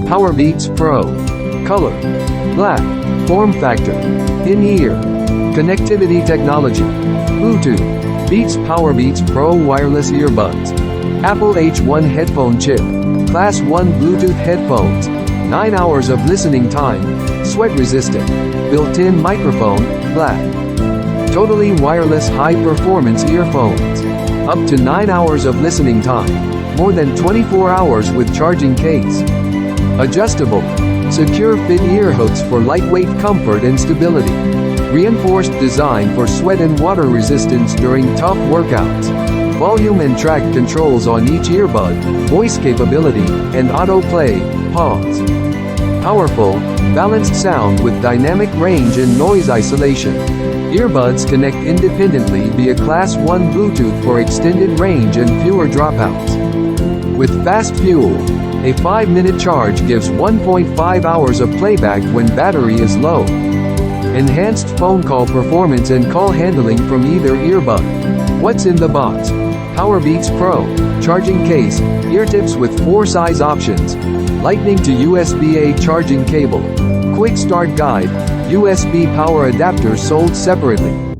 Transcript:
Powerbeats Pro. Color: black. Form factor: in-ear. Connectivity technology: Bluetooth. Beats Powerbeats Pro wireless earbuds. Apple H1 headphone chip. Class 1 Bluetooth headphones. 9 hours of listening time. Sweat resistant. Built-in microphone, black. Totally wireless high-performance earphones. Up to 9 hours of listening time. More than 24 hours with charging case. Adjustable. Secure fit earhooks for lightweight comfort and stability. Reinforced design for sweat and water resistance during tough workouts. Volume and track controls on each earbud, voice capability, and autoplay, pause. Powerful, balanced sound with dynamic range and noise isolation. Earbuds connect independently via Class 1 Bluetooth for extended range and fewer dropouts. With fast fuel, a 5-minute charge gives 1.5 hours of playback when battery is low. Enhanced phone call performance and call handling from either earbud. What's in the box? Powerbeats Pro. Charging case, ear tips with 4 size options. Lightning to USB-A charging cable. Quick start guide, USB power adapter sold separately.